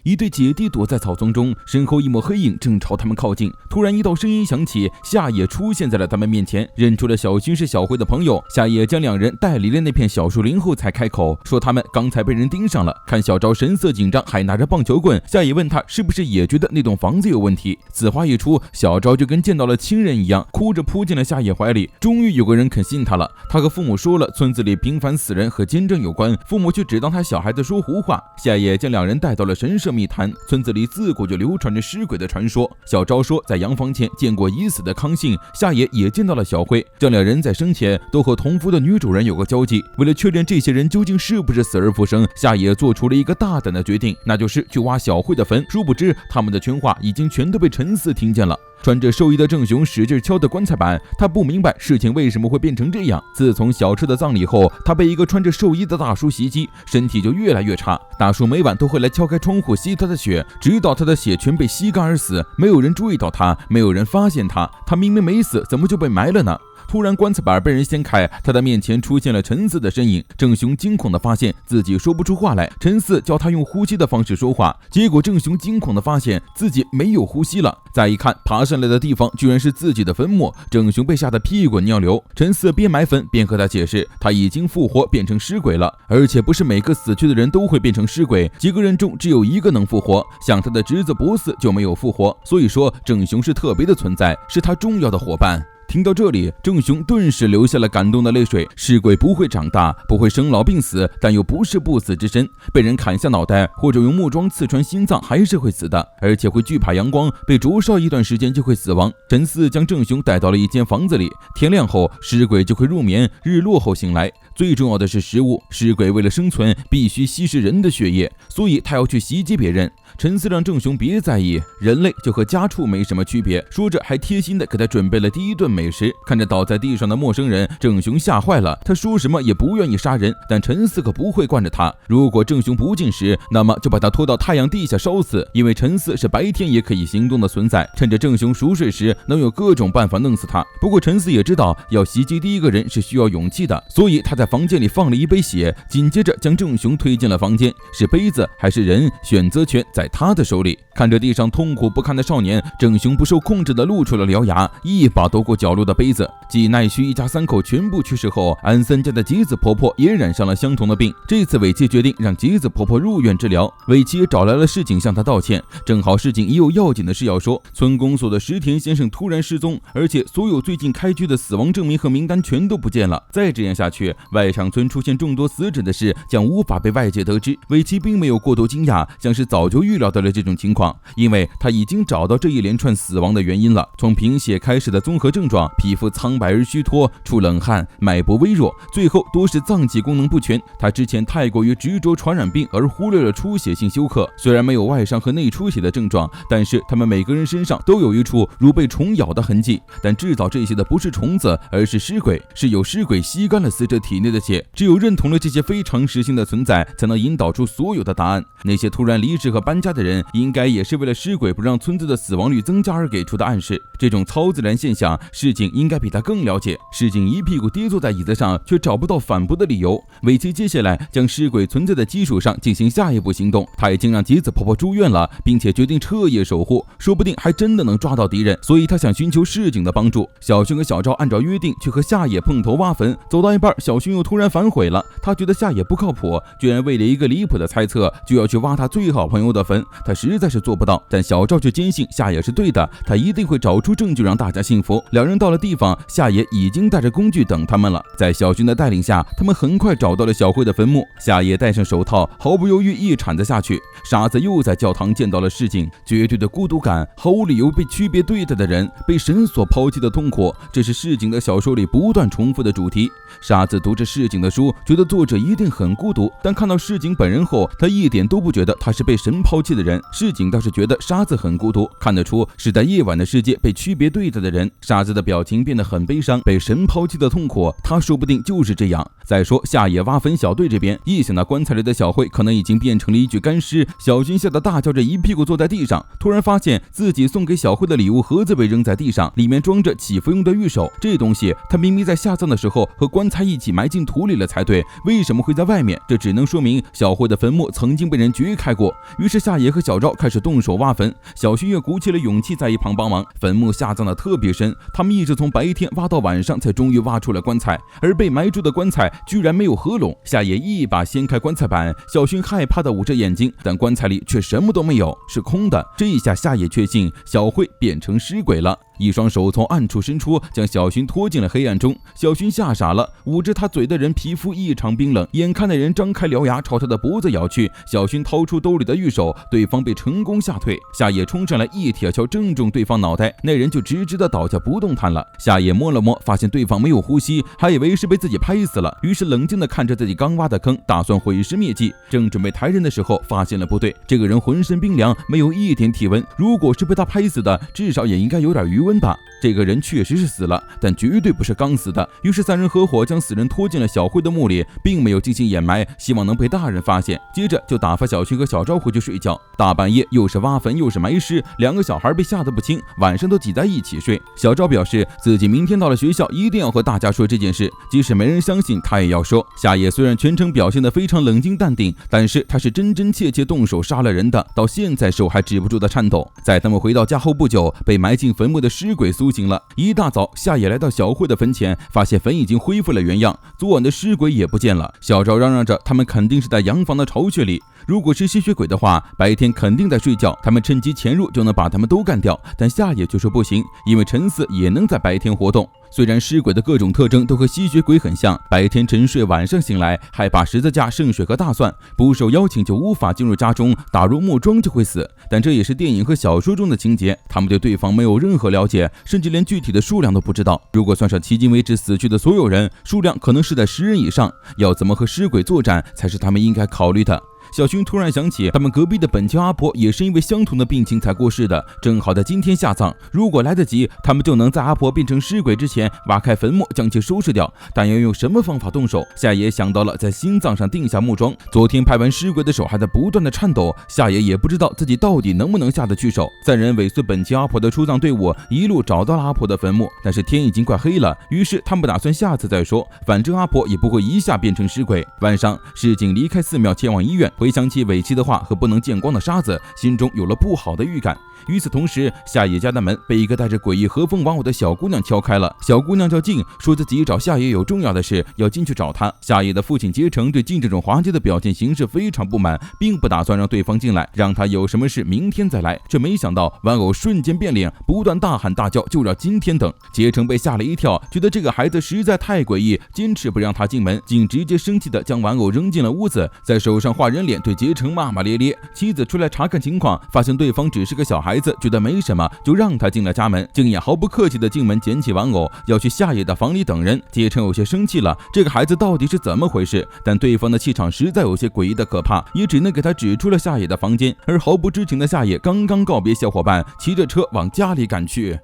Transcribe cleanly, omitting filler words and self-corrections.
一对姐弟躲在草丛中，身后一抹黑影正朝他们靠近。突然一道声音响起，夏野出现在了他们面前，认出了小薰是小辉的朋友。夏野将两人带离了那片小树林后才开口，说他们刚才被人盯上了。看小昭神色紧张，还拿着棒球棍，夏野问他是不是也觉得那栋房子有问题。此话一出，小昭就跟见到了亲人一样，哭着扑进了夏野怀里。终于有个人肯信他了。他和父母说了村子里频繁死人和奸症有关，父母却只当他小孩子说胡话。夏野将两人带到了神社密谈，村子里自古就流传着尸鬼的传说。小昭说在洋房前见过已死的康信，夏野也见到了小辉，这两人在生前都和同夫的女主人有过交集。为了确认这些人究竟是不是死而复生，夏野做出了一个大胆的决定，那就是去挖小辉的坟。殊不知他们的圈话已经全都被陈四听见了。穿着寿衣的郑雄使劲敲的棺材板，他不明白事情为什么会变成这样。自从小赤的葬礼后，他被一个穿着寿衣的大叔袭击，身体就越来越差。大叔每晚都会来敲开窗户吸他的血，直到他的血全被吸干而死。没有人注意到他，没有人发现他，他明明没死，怎么就被埋了呢？突然棺材板被人掀开，他的面前出现了陈四的身影。郑雄惊恐地发现自己说不出话来，陈四教他用呼吸的方式说话，结果郑雄惊恐地发现自己没有呼吸了。再一看，爬上来的地方居然是自己的坟墓，郑雄被吓得屁滚尿流。陈四边埋坟边和他解释，他已经复活变成尸鬼了，而且不是每个死去的人都会变成尸鬼，几个人中只有一个能复活，像他的侄子博斯就没有复活，所以说郑雄是特别的存在，是他重要的伙伴。听到这里，郑雄顿时流下了感动的泪水。尸鬼不会长大，不会生老病死，但又不是不死之身，被人砍下脑袋或者用木桩刺穿心脏还是会死的，而且会惧怕阳光，被灼烧一段时间就会死亡。陈四将郑雄带到了一间房子里，天亮后尸鬼就会入眠，日落后醒来。最重要的是食物，尸鬼为了生存必须吸食人的血液，所以他要去袭击别人。陈四让郑雄别在意，人类就和家畜没什么区别，说着还贴心的给他准备了第一顿美食。看着倒在地上的陌生人，郑雄吓坏了，他说什么也不愿意杀人，但陈四可不会惯着他，如果郑雄不进食，那么就把他拖到太阳地下烧死，因为陈四是白天也可以行动的存在，趁着郑雄熟睡时能有各种办法弄死他。不过陈四也知道要袭击第一个人是需要勇气的，所以他在房间里放了一杯血，紧接着将郑雄推进了房间，是杯子还是人，选择权在他的手里。看着地上痛苦不堪的少年，郑雄不受控制地露出了獠牙，一把夺过角落的杯子。继奈须一家三口全部去世后，安森家的吉子婆婆也染上了相同的病。这次尾崎决定让吉子婆婆入院治疗，尾崎也找来了市井向她道歉。正好市井也有要紧的事要说，村公所的石田先生突然失踪，而且所有最近开具的死亡证明和名单全都不见了。再这样下去，外场村出现众多死者的事将无法被外界得知。尾崎并没有过多惊讶，像是早就预料到了这种情况，因为他已经找到这一连串死亡的原因了。从贫血开始的综合症状，皮肤苍白而虚脱，出冷汗，脉搏微弱，最后多是脏器功能不全。他之前太过于执着传染病而忽略了出血性休克，虽然没有外伤和内出血的症状，但是他们每个人身上都有一处如被虫咬的痕迹。但制造这些的不是虫子，而是尸鬼，是有尸鬼吸干了死者体内的血。只有认同了这些非常识性的存在，才能引导出所有的答案。那些突然离职和搬家的人，应该也是为了尸鬼不让村子的死亡率增加而给出的暗示。这种超自然现象，市井应该比他更了解。市井一屁股跌坐在椅子上，却找不到反驳的理由。尾崎接下来将尸鬼存在的基础上进行下一步行动。他已经让吉子婆婆住院了，并且决定彻夜守护，说不定还真的能抓到敌人，所以他想寻求市井的帮助。小薰和小昭按照约定去和夏野碰头挖坟，走到一半，小薰又突然反悔了。他觉得夏野不靠谱，居然为了一个离谱的猜测就要去挖他最好朋友的坟，他实在是做不到。但小赵却坚信夏野是对的，他一定会找出证据让大家信服。两人到了地方，夏野已经带着工具等他们了。在小薰的带领下，他们很快找到了小辉的坟墓。夏野戴上手套，毫不犹豫一铲子下去。沙子又在教堂见到了市井，绝对的孤独感，毫无理由被区别对待的人，被神所抛弃的痛苦，这是市井的小说里不断重复的主题。沙子读着市井的书，觉得作者一定很孤独，但看到市井本人后，他一点都不觉得他是被神抛弃的人。市井倒是觉得沙子很孤独，看得出是在夜晚的世界被区别对待的人。沙子的表情变得很悲伤，被神抛弃的痛苦，他说不定就是这样。再说夏野挖坟小队这边，一想到棺材里的小慧可能已经变成了一具干尸，小军吓得大叫着一屁股坐在地上，突然发现自己送给小慧的礼物盒子被扔在地上，里面装着祈福用的玉手，这东西他明明在下葬的时候和棺材一起埋进土里了才对，为什么会在外面？这只能说明小慧的坟墓曾经被人掘开过。于是夏野和小昭开始动手挖坟，小勋也鼓起了勇气在一旁帮忙。坟墓下葬的特别深，他们一直从白天挖到晚上才终于挖出了棺材，而被埋住的棺材居然没有合拢。夏野一把掀开棺材板，小勋害怕的捂着眼睛，但棺材里却什么都没有，是空的。这一下夏野确信小慧变成尸鬼了，一双手从暗处伸出，将小勋拖进了黑暗中。小勋吓傻了，捂着他嘴的人皮肤异常冰冷，眼看那人张开獠牙朝他的脖子咬去，小勋掏出兜里的玉手，对方被成功吓退。夏野冲上来一铁锹正中对方脑袋，那人就直直的倒下不动弹了。夏野摸了摸，发现对方没有呼吸，还以为是被自己拍死了，于是冷静的看着自己刚挖的坑，打算毁尸灭迹。正准备抬人的时候，发现了不对，这个人浑身冰凉，没有一点体温，如果是被他拍死的，至少也应该有点余温吧。这个人确实是死了，但绝对不是刚死的。于是三人合伙将死人拖进了小慧的墓里，并没有进行掩埋，希望能被大人发现。接着就打发小勋和小昭回去睡觉。大半夜又是挖坟又是埋尸，两个小孩被吓得不轻，晚上都挤在一起睡。小昭表示自己明天到了学校一定要和大家说这件事，即使没人相信他也要说。夏野虽然全程表现得非常冷静淡定，但是他是真真切切动手杀了人的，到现在手还止不住的颤抖。在他们回到家后不久，被埋进坟墓的尸鬼苏醒了。一大早，夏野来到小慧的坟前，发现坟已经恢复了原样，昨晚的尸鬼也不见了。小昭嚷嚷着他们肯定是在洋房的巢穴里，如果是吸血鬼的话，白天肯定在睡觉，他们趁机潜入就能把他们都干掉。但夏野却说不行，因为陈四也能在白天活动。虽然尸鬼的各种特征都和吸血鬼很像，白天沉睡，晚上醒来，害怕十字架、圣水和大蒜，不受邀请就无法进入家中，打入木桩就会死。但这也是电影和小说中的情节，他们对对方没有任何了解，甚至连具体的数量都不知道。如果算上迄今为止死去的所有人，数量可能是在10人以上。要怎么和尸鬼作战，才是他们应该考虑的。小勋突然想起，他们隔壁的本桥阿婆也是因为相同的病情才过世的，正好在今天下葬。如果来得及，他们就能在阿婆变成尸鬼之前挖开坟墓，将其收拾掉。但要用什么方法动手？夏野想到了在心脏上钉下木桩。昨天拍完尸鬼的手还在不断的颤抖，夏野也不知道自己到底能不能下得去手。3人尾随本桥阿婆的出葬队伍，一路找到了阿婆的坟墓，但是天已经快黑了，于是他们打算下次再说，反正阿婆也不会一下变成尸鬼。晚上，市井离开寺庙前往医院，回想起尾期的话和不能见光的沙子，心中有了不好的预感。与此同时，夏野家的门被一个带着诡异和风玩偶的小姑娘敲开了。小姑娘叫静，说自己找夏野有重要的事，要进去找他。夏野的父亲结成对静这种滑稽的表现形式非常不满，并不打算让对方进来，让他有什么事明天再来。却没想到玩偶瞬间变脸，不断大喊大叫，就要今天等。结成被吓了一跳，觉得这个孩子实在太诡异，坚持不让他进门。静直接生气的将玩偶扔进了屋子，在手上画人脸，对结成骂骂咧咧。妻子出来查看情况，发现对方只是个小孩子，觉得没什么，就让他进了家门。静也毫不客气的进门捡起玩偶，要去夏野的房里等人。结成有些生气了，这个孩子到底是怎么回事？但对方的气场实在有些诡异的可怕，也只能给他指出了夏野的房间。而毫不知情的夏野刚刚告别小伙伴，骑着车往家里赶去。